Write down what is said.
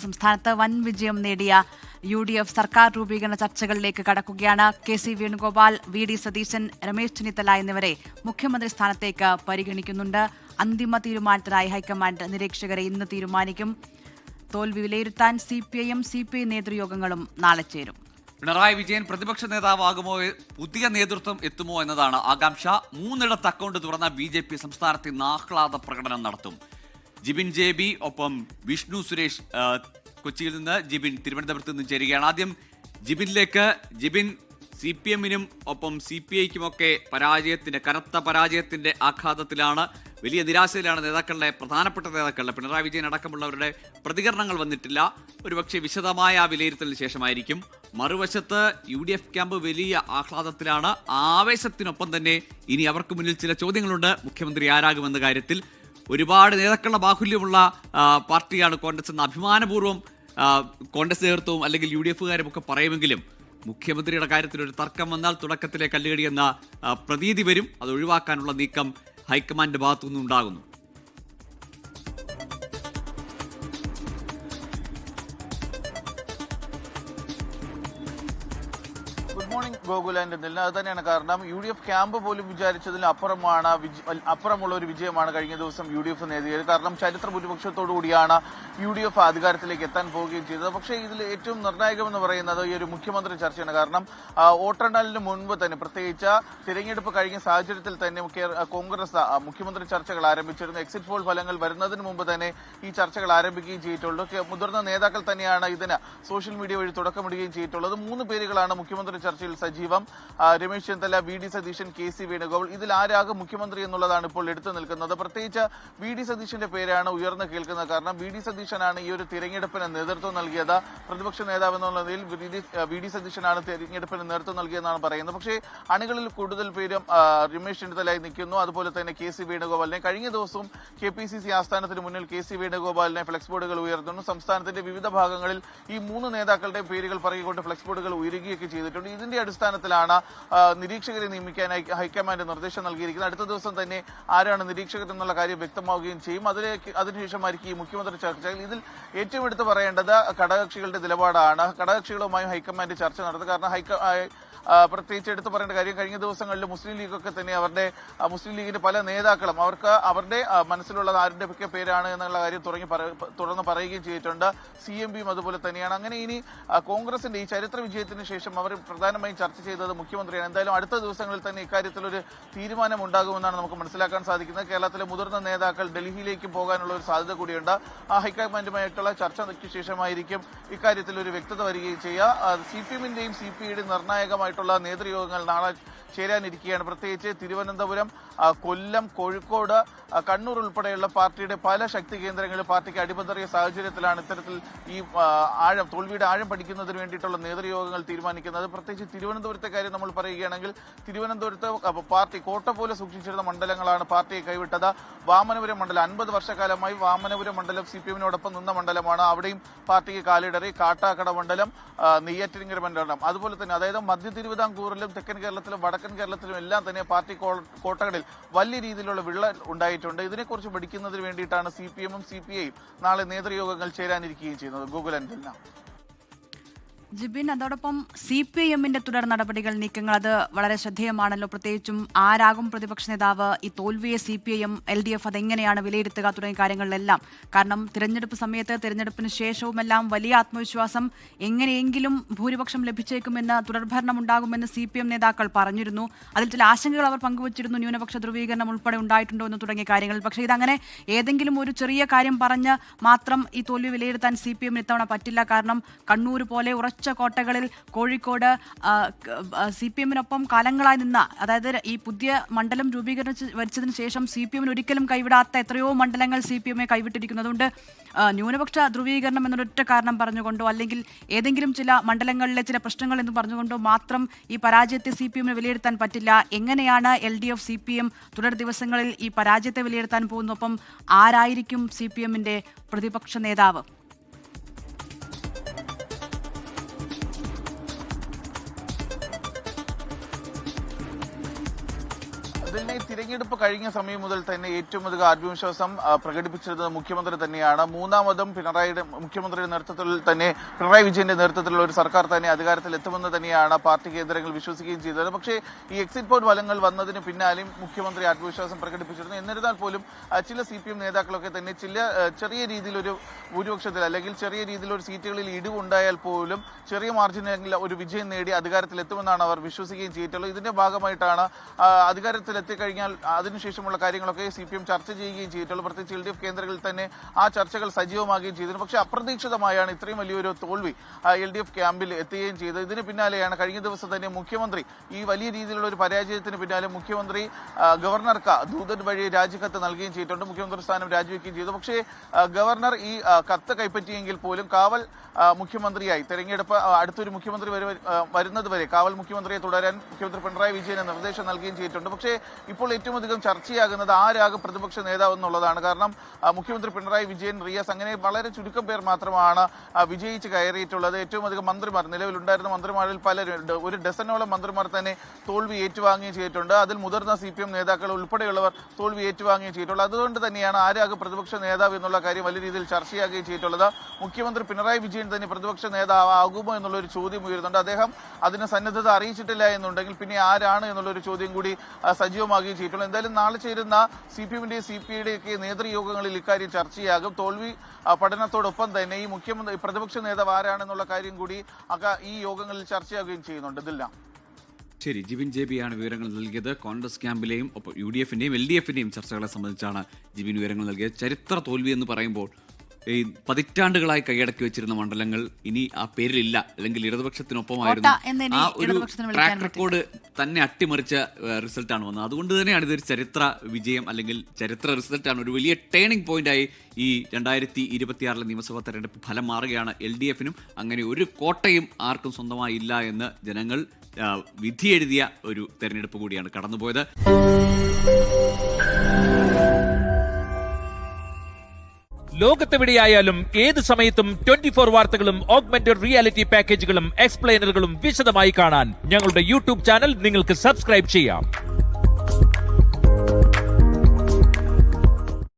സംസ്ഥാനത്ത് വൻ വിജയം നേടിയ UDF സർക്കാർ രൂപീകരണ ചർച്ചകളിലേക്ക് കടക്കുകയാണ്. KC വേണുഗോപാൽ, VD സതീശൻ, രമേശ് ചെന്നിത്തല എന്നിവരെ മുഖ്യമന്ത്രി സ്ഥാനത്തേക്ക് പരിഗണിക്കുന്നുണ്ട്. അന്തിമ തീരുമാനത്തിനായി ഹൈക്കമാൻഡ് നിരീക്ഷകരെ ഇന്ന് തീരുമാനിക്കും. തോൽവി വിലയിരുത്താൻ CPIM, CPI നേതൃയോഗങ്ങളും നാളെ ചേരും. പിണറായി വിജയൻ പ്രതിപക്ഷ നേതാവാകുമോ, പുതിയ നേതൃത്വം എത്തുമോ എന്നതാണ് ആകാംക്ഷ. 3 അക്കൗണ്ട് തുറന്ന BJP സംസ്ഥാനത്ത് ഇന്ന് ആഹ്ലാദ പ്രകടനം നടത്തും. ജിബിൻ JB ഒപ്പം വിഷ്ണു സുരേഷ് കൊച്ചിയിൽ നിന്ന്, ജിബിൻ തിരുവനന്തപുരത്ത് നിന്ന് ചേരുകയാണ്. ആദ്യം ജിബിനിലേക്ക്. ജിബിൻ, CPM-നും ഒപ്പം CPI-ക്കുമൊക്കെ കനത്ത പരാജയത്തിന്റെ ആഘാതത്തിലാണ്, വലിയ നിരാശയിലാണ് പ്രധാനപ്പെട്ട നേതാക്കളുടെ പിണറായി വിജയൻ അടക്കമുള്ളവരുടെ പ്രതികരണങ്ങൾ വന്നിട്ടില്ല. ഒരുപക്ഷെ വിശദമായ ആ വിലയിരുത്തലിന് ശേഷമായിരിക്കും. മറുവശത്ത് UDF ക്യാമ്പ് വലിയ ആഹ്ലാദത്തിലാണ്. ആവേശത്തിനൊപ്പം തന്നെ ഇനി അവർക്ക് മുന്നിൽ ചില ചോദ്യങ്ങളുണ്ട്. മുഖ്യമന്ത്രി ആരാകുമെന്ന കാര്യത്തിൽ ഒരുപാട് നേതാക്കളുടെ ബാഹുല്യമുള്ള പാർട്ടിയാണ് കോൺഗ്രസ് എന്ന അഭിമാനപൂർവ്വം കോൺഗ്രസ് നേതൃത്വവും അല്ലെങ്കിൽ UDF-കാരും ഒക്കെ പറയുമെങ്കിലും മുഖ്യമന്ത്രിയുടെ കാര്യത്തിൽ ഒരു തർക്കം വന്നാൽ തുടക്കത്തിലെ കല്ലുകടി എന്ന പ്രതീതി വരും. അത് ഒഴിവാക്കാനുള്ള നീക്കം ഹൈക്കമാൻഡ് ഭാഗത്തുനിന്നും ഉണ്ടാകുന്നു. ഗുഡ് മോർണിംഗ് ഗോകുൽ ആൻഡ് നില. അത് തന്നെയാണ് കാരണം. UDF ക്യാമ്പ് പോലും വിചാരിച്ചതിന് അപ്പുറമുള്ള ഒരു വിജയമാണ് കഴിഞ്ഞ ദിവസം UDF നേടിയത്. കാരണം ചരിത്ര ഭൂരിപക്ഷത്തോടു കൂടിയാണ് UDF അധികാരത്തിലേക്ക് എത്താൻ പോവുകയും ചെയ്തത്. പക്ഷേ ഇതിൽ ഏറ്റവും നിർണായകമെന്ന് പറയുന്നത് ഈ ഒരു മുഖ്യമന്ത്രി ചർച്ചയാണ്. കാരണം വോട്ടെണ്ണലിന് മുൻപ് തന്നെ, പ്രത്യേകിച്ച് തിരഞ്ഞെടുപ്പ് കഴിഞ്ഞ സാഹചര്യത്തിൽ തന്നെ കോൺഗ്രസ് മുഖ്യമന്ത്രി ചർച്ചകൾ ആരംഭിച്ചിരുന്നു. എക്സിറ്റ് പോൾ ഫലങ്ങൾ വരുന്നതിന് മുമ്പ് തന്നെ ഈ ചർച്ചകൾ ആരംഭിക്കുകയും ചെയ്തിട്ടുള്ളൂ. മുതിർന്ന നേതാക്കൾ തന്നെയാണ് ഇതിന് സോഷ്യൽ മീഡിയ വഴി തുടക്കമിടുകയും ചെയ്തിട്ടുള്ളത്. 3 പേരുകളാണ് മുഖ്യമന്ത്രി ചർച്ചയിൽ സജീവം. Ramesh Chennithala, VD Satheesan, KC Venugopal. ഇതിൽ ആരാകും മുഖ്യമന്ത്രി എന്നുള്ളതാണ് ഇപ്പോൾ എടുത്തു നിൽക്കുന്നത്. പ്രത്യേകിച്ച് VD സതീശന്റെ പേരാണ് ഉയർന്നു കേൾക്കുന്നത്. കാരണം VD സതീശനാണ് ഈ ഒരു തിരഞ്ഞെടുപ്പിന് നേതൃത്വം നൽകിയത്. പ്രതിപക്ഷ നേതാവ് എന്നുള്ള നിലയിൽ VD സതീശനാണ് തിരഞ്ഞെടുപ്പിന് നേതൃത്വം നൽകിയെന്നാണ് പറയുന്നത്. പക്ഷേ അണികളിൽ കൂടുതൽ പേരും രമേശ് ചെന്നിത്തലയായി നിൽക്കുന്നു. അതുപോലെ തന്നെ KC വേണുഗോപാലിനെ കഴിഞ്ഞ ദിവസവും KPCC ആസ്ഥാനത്തിന് മുന്നിൽ KC വേണുഗോപാലിനെ ഫ്ലെക്സ് ബോർഡുകൾ ഉയർത്തുന്നു. സംസ്ഥാനത്തിന്റെ വിവിധ ഭാഗങ്ങളിൽ ഈ 3 നേതാക്കളുടെ പേരുകൾ പറയുകൊണ്ട് ഫ്ലെക്സ് ബോർഡുകൾ ഉയരുകയൊക്കെ ചെയ്തിട്ടുണ്ട്. ഇതിന്റെ അടിസ്ഥാനത്തിലാണ് നിരീക്ഷകരെ നിയമിക്കാനായി ഹൈക്കമാൻഡ് നിർദ്ദേശം നൽകിയിരിക്കുന്നത്. അടുത്ത ദിവസം തന്നെ ആരാണ് നിരീക്ഷകർ എന്നുള്ള കാര്യം വ്യക്തമാവുകയും ചെയ്യും. അതിനുശേഷമായിരിക്കും ഈ മുഖ്യമന്ത്രി ചർച്ചകൾ. ഇതിൽ ഏറ്റവും എടുത്തു പറയേണ്ടത് ഘടകകക്ഷികളുടെ നിലപാടാണ്. ഘടകകക്ഷികളുമായി ഹൈക്കമാൻഡ് ചർച്ച നടത്തും. കാരണം പ്രത്യേകിച്ച് എടുത്തു പറയേണ്ട കാര്യം, കഴിഞ്ഞ ദിവസങ്ങളിൽ മുസ്ലിം ലീഗൊക്കെ തന്നെ മുസ്ലിം ലീഗിന്റെ പല നേതാക്കളും അവർക്ക് അവരുടെ മനസ്സിലുള്ള ആരുടെയൊക്കെ പേരാണ് എന്നുള്ള കാര്യം തുറന്ന് പറയുകയും ചെയ്തിട്ടുണ്ട്. CMPയും അതുപോലെ തന്നെയാണ്. അങ്ങനെ ഇനി കോൺഗ്രസിന്റെ ഈ ചരിത്ര വിജയത്തിന് ശേഷം അവർ പ്രധാനമായും ചർച്ച ചെയ്തത് മുഖ്യമന്ത്രിയാണ്. എന്തായാലും അടുത്ത ദിവസങ്ങളിൽ തന്നെ ഇക്കാര്യത്തിൽ ഒരു തീരുമാനം ഉണ്ടാകുമെന്നാണ് നമുക്ക് മനസ്സിലാക്കാൻ സാധിക്കുന്നത്. കേരളത്തിലെ മുതിർന്ന നേതാക്കൾ ഡൽഹിയിലേക്ക് പോകാനുള്ള ഒരു സാധ്യത കൂടിയുണ്ട്. ഹൈക്കമാൻഡുമായിട്ടുള്ള ചർച്ചയ്ക്ക് ശേഷമായിരിക്കും ഇക്കാര്യത്തിൽ ഒരു വ്യക്തത വരികയും ചെയ്യുക. CPM-ന്റെയും CPI-യുടെയും നിർണായകമായിട്ടുള്ള നേതൃയോഗങ്ങൾ നാളെ ചേരാനിരിക്കുകയാണ്. പ്രത്യേകിച്ച് തിരുവനന്തപുരം, കൊല്ലം, കോഴിക്കോട്, കണ്ണൂർ ഉൾപ്പെടെയുള്ള പാർട്ടിയുടെ പല ശക്തി കേന്ദ്രങ്ങളിൽ പാർട്ടിക്ക് അടിപതറിയ സാഹചര്യത്തിലാണ് ഇത്തരത്തിൽ ഈ തോൽവിയുടെ ആഴം പഠിക്കുന്നതിന് വേണ്ടിയിട്ടുള്ള നേതൃയോഗങ്ങൾ തീരുമാനിക്കുന്നത്. പ്രത്യേകിച്ച് തിരുവനന്തപുരത്തെ കാര്യം നമ്മൾ പറയുകയാണെങ്കിൽ, തിരുവനന്തപുരത്ത് പാർട്ടി കോട്ട പോലെ സൂക്ഷിച്ചിരുന്ന മണ്ഡലങ്ങളാണ് പാർട്ടിയെ കൈവിട്ടത്. വാമനപുരം മണ്ഡലം 50 വർഷക്കാലമായി വാമനപുരം മണ്ഡലം CPM-നോടൊപ്പം നിന്ന മണ്ഡലമാണ്. അവിടെയും പാർട്ടിക്ക് കാലിടറി. കാട്ടാക്കട മണ്ഡലം, നെയ്യാറ്റിൻകര മണ്ഡലം, അതുപോലെ തന്നെ അതായത് മധ്യ തിരുവിതാംകൂറിലും തെക്കൻ കേരളത്തിലും വടക്കൻ കേരളത്തിലും എല്ലാം തന്നെ പാർട്ടി കോട്ടകളിൽ വലിയ രീതിയിലുള്ള വിള്ളൽ ഉണ്ടായിട്ടുണ്ട്. ഇതിനെക്കുറിച്ച് പഠിക്കുന്നതിന് വേണ്ടിയിട്ടാണ് CPM-ഉം CPI-യും നാളെ നേതൃയോഗങ്ങൾ ചേരാനിരിക്കുകയും ചെയ്യുന്നത്. Google and Dilna. ജിബിൻ, അതോടൊപ്പം CPIM-ന്റെ തുടർ നടപടികൾ, നീക്കങ്ങൾ അത് വളരെ ശ്രദ്ധേയമാണല്ലോ. പ്രത്യേകിച്ചും ആരാകും പ്രതിപക്ഷ നേതാവ്, ഈ തോൽവിയെ CPIM, LDF അതെങ്ങനെയാണ് വിലയിരുത്തുക തുടങ്ങിയ കാര്യങ്ങളിലെല്ലാം. കാരണം തിരഞ്ഞെടുപ്പ് സമയത്ത്, തിരഞ്ഞെടുപ്പിന് ശേഷവുമെല്ലാം വലിയ ആത്മവിശ്വാസം, എങ്ങനെയെങ്കിലും ഭൂരിപക്ഷം ലഭിച്ചേക്കുമെന്ന്, തുടർഭരണം ഉണ്ടാകുമെന്ന് CPM നേതാക്കൾ പറഞ്ഞിരുന്നു. അതിൽ ചില ആശങ്കകൾ അവർ പങ്കുവച്ചിരുന്നു. ന്യൂനപക്ഷ ധ്രുവീകരണം ഉൾപ്പെടെ ഉണ്ടായിട്ടുണ്ടോ എന്ന് തുടങ്ങിയ കാര്യങ്ങൾ. പക്ഷേ ഇതങ്ങനെ ഏതെങ്കിലും ഒരു ചെറിയ കാര്യം പറഞ്ഞ് മാത്രം ഈ തോൽവി വിലയിരുത്താൻ CPM-ന് ഇത്തവണ പറ്റില്ല. കാരണം കണ്ണൂർ പോലെ ഉറച്ച കോട്ടകളിൽ, കോഴിക്കോട് CPM-നൊപ്പം കാലങ്ങളായി നിന്ന, അതായത് ഈ പുതിയ മണ്ഡലം രൂപീകരിച്ചതിന് ശേഷം CPM-ന് ഒരിക്കലും കൈവിടാത്ത എത്രയോ മണ്ഡലങ്ങൾ CPM-നെ കൈവിട്ടിരിക്കുന്നു. അതുകൊണ്ട് ന്യൂനപക്ഷ ധ്രുവീകരണം എന്നൊരൊറ്റ കാരണം പറഞ്ഞുകൊണ്ടോ അല്ലെങ്കിൽ ഏതെങ്കിലും ചില മണ്ഡലങ്ങളിലെ ചില പ്രശ്നങ്ങൾ എന്ന് പറഞ്ഞുകൊണ്ടോ മാത്രം ഈ പരാജയത്തെ CPM-ന് വിലയിരുത്താൻ പറ്റില്ല. എങ്ങനെയാണ് LDF, CPM തുടർ ദിവസങ്ങളിൽ ഈ പരാജയത്തെ വിലയിരുത്താൻ പോകുന്നത്? ഒപ്പം ആരായിരിക്കും CPM-ന്റെ പ്രതിപക്ഷ നേതാവ്? അതിനെ തിരഞ്ഞെടുപ്പ് കഴിഞ്ഞ സമയം മുതൽ തന്നെ ഏറ്റവും അധികം ആത്മവിശ്വാസം പ്രകടിപ്പിച്ചിരുന്നത് മുഖ്യമന്ത്രി തന്നെയാണ്. മൂന്നാമതും മുഖ്യമന്ത്രിയുടെ നേതൃത്വത്തിൽ തന്നെ പിണറായി വിജയന്റെ നേതൃത്വത്തിലുള്ള ഒരു സർക്കാർ തന്നെ അധികാരത്തിൽ എത്തുമെന്ന് തന്നെയാണ് പാർട്ടി കേന്ദ്രങ്ങൾ വിശ്വസിക്കുകയും ചെയ്തത്. പക്ഷേ ഈ എക്സിറ്റ് പോൾ ഫലങ്ങൾ വന്നതിന് പിന്നാലെയും മുഖ്യമന്ത്രി ആത്മവിശ്വാസം പ്രകടിപ്പിച്ചിരുന്നു. എന്നിരുന്നാൽ പോലും ചില CPM നേതാക്കളൊക്കെ തന്നെ ചെറിയ രീതിയിലൊരു ഭൂരിപക്ഷത്തിൽ അല്ലെങ്കിൽ ചെറിയ രീതിയിലൊരു സീറ്റുകളിൽ ഇടിവുണ്ടായാൽ പോലും ചെറിയ മാർജിനിൽ ഒരു വിജയം നേടി അധികാരത്തിലെത്തുമെന്നാണ് അവർ വിശ്വസിക്കുകയും ചെയ്തിട്ടുള്ളത്. ഇതിന്റെ ഭാഗമായിട്ടാണ് അധികാരത്തിലെത്തിക്കഴിഞ്ഞാൽ അതിനുശേഷമുള്ള കാര്യങ്ങളൊക്കെ CPM ചർച്ച ചെയ്യുകയും ചെയ്തിട്ടുള്ളൂ. പ്രത്യേകിച്ച് LDF കേന്ദ്രങ്ങളിൽ തന്നെ ആ ചർച്ചകൾ സജീവമാകുകയും ചെയ്തിരുന്നു. പക്ഷേ അപ്രതീക്ഷിതമായാണ് ഇത്രയും വലിയൊരു തോൽവി LDF ക്യാമ്പിൽ എത്തുകയും ചെയ്തത്. ഇതിന് പിന്നാലെയാണ് കഴിഞ്ഞ ദിവസം തന്നെ മുഖ്യമന്ത്രി ഈ വലിയ രീതിയിലുള്ള ഒരു പരാജയത്തിന് പിന്നാലെ മുഖ്യമന്ത്രി ഗവർണർക്ക് ദൂതൻ വഴി രാജിക്കത്ത് നൽകുകയും ചെയ്തിട്ടുണ്ട്. മുഖ്യമന്ത്രി സ്ഥാനം രാജിവെക്കുകയും ചെയ്തു. പക്ഷേ ഗവർണർ ഈ കത്ത് കൈപ്പറ്റിയെങ്കിൽ പോലും കാവൽ മുഖ്യമന്ത്രിയായി തെരഞ്ഞെടുപ്പ് അടുത്തൊരു മുഖ്യമന്ത്രി വരുന്നത് വരെ കാവൽ മുഖ്യമന്ത്രിയെ തുടരാൻ മുഖ്യമന്ത്രി പിണറായി വിജയന് നിർദ്ദേശം നൽകുകയും ചെയ്തിട്ടുണ്ട്. പക്ഷേ ഇപ്പോൾ ഏറ്റവും അധികം ചർച്ചയാകുന്നത് ആരാകും പ്രതിപക്ഷ നേതാവ് എന്നുള്ളതാണ്. കാരണം മുഖ്യമന്ത്രി പിണറായി വിജയൻ, റിയാസ് അങ്ങനെ വളരെ ചുരുക്കം പേർ മാത്രമാണ് വിജയിച്ച് കയറിയിട്ടുള്ളത്. ഏറ്റവും അധികം മന്ത്രിമാർ നിലവിലുണ്ടായിരുന്ന മന്ത്രിമാരിൽ ഒരു ഡസനോളം മന്ത്രിമാർ തന്നെ തോൽവി ഏറ്റുവാങ്ങുകയും ചെയ്തിട്ടുണ്ട്. അതിൽ മുതിർന്ന CPM നേതാക്കൾ ഉൾപ്പെടെയുള്ളവർ തോൽവി ഏറ്റുവാങ്ങുകയും ചെയ്തിട്ടുള്ളത്. അതുകൊണ്ട് തന്നെയാണ് ആരാകും പ്രതിപക്ഷ നേതാവ് എന്നുള്ള കാര്യം വലിയ രീതിയിൽ ചർച്ചയാകുകയും ചെയ്തിട്ടുള്ളത്. മുഖ്യമന്ത്രി പിണറായി വിജയൻ തന്നെ പ്രതിപക്ഷ നേതാവാകുമോ എന്നുള്ളൊരു ചോദ്യം ഉയരുന്നുണ്ട്. അദ്ദേഹം അതിന് സന്നദ്ധത അറിയിച്ചിട്ടില്ല എന്നുണ്ടെങ്കിൽ പിന്നെ ആരാണ് എന്നുള്ളൊരു ചോദ്യം കൂടി സജീവമാകുകയും ചെയ്തിട്ടുള്ളത്. എന്തായാലും നാളെ ചേരുന്ന CPMന്റെയും CPIയുടെയൊക്കെ നേതൃയോഗങ്ങളിൽ ഇക്കാര്യം ചർച്ചയാകും. തോൽവി പഠനത്തോടൊപ്പം തന്നെ ഈ പ്രതിപക്ഷ നേതാവ് ആരാണെന്നുള്ള കാര്യം കൂടി ഈ യോഗങ്ങളിൽ ചർച്ചയാകുകയും ചെയ്യുന്നുണ്ട്. ഇതില്ല. ശരി, ജിബിൻ JB ആണ് വിവരങ്ങൾ നൽകിയത്. കോൺഗ്രസ് ക്യാമ്പിലെയും ഒപ്പം UDFന്റെയും LDFന്റെയും ചർച്ചകളെ സംബന്ധിച്ചാണ് ജിബിൻ വിവരങ്ങൾ നൽകിയത്. ചരിത്ര തോൽവി എന്ന് പറയുമ്പോൾ ഈ പതിറ്റാണ്ടുകളായി കൈയടക്കി വെച്ചിരുന്ന മണ്ഡലങ്ങൾ ഇനി ആ പേരിലില്ല, അല്ലെങ്കിൽ ഇടതുപക്ഷത്തിനൊപ്പമായിരുന്നു. ആ ഒരു ട്രാക്ക് റെക്കോർഡ് തന്നെ അട്ടിമറിച്ച റിസൾട്ടാണ് വന്നത്. അതുകൊണ്ട് തന്നെയാണ് ഇതൊരു ചരിത്ര വിജയം അല്ലെങ്കിൽ ചരിത്ര റിസൾട്ടാണ്. ഒരു വലിയ ടേണിംഗ് പോയിന്റായി ഈ 2026 നിയമസഭാ തെരഞ്ഞെടുപ്പ് ഫലം മാറുകയാണ്. LDFനും അങ്ങനെ ഒരു കോട്ടയും ആർക്കും സ്വന്തമായി ഇല്ല എന്ന് ജനങ്ങൾ വിധിയെഴുതിയ ഒരു തെരഞ്ഞെടുപ്പ് കൂടിയാണ് കടന്നുപോയത്. ലോകത്തെവിടെയായാലും ഏത് സമയത്തും 24 വാർത്തകളും ഓഗ്മെന്റഡ് റിയാലിറ്റി പാക്കേജുകളും എക്സ്പ്ലെയിനറുകളും വിശദമായി കാണാൻ ഞങ്ങളുടെ YouTube ചാനൽ നിങ്ങൾക്ക് സബ്സ്ക്രൈബ് ചെയ്യാം.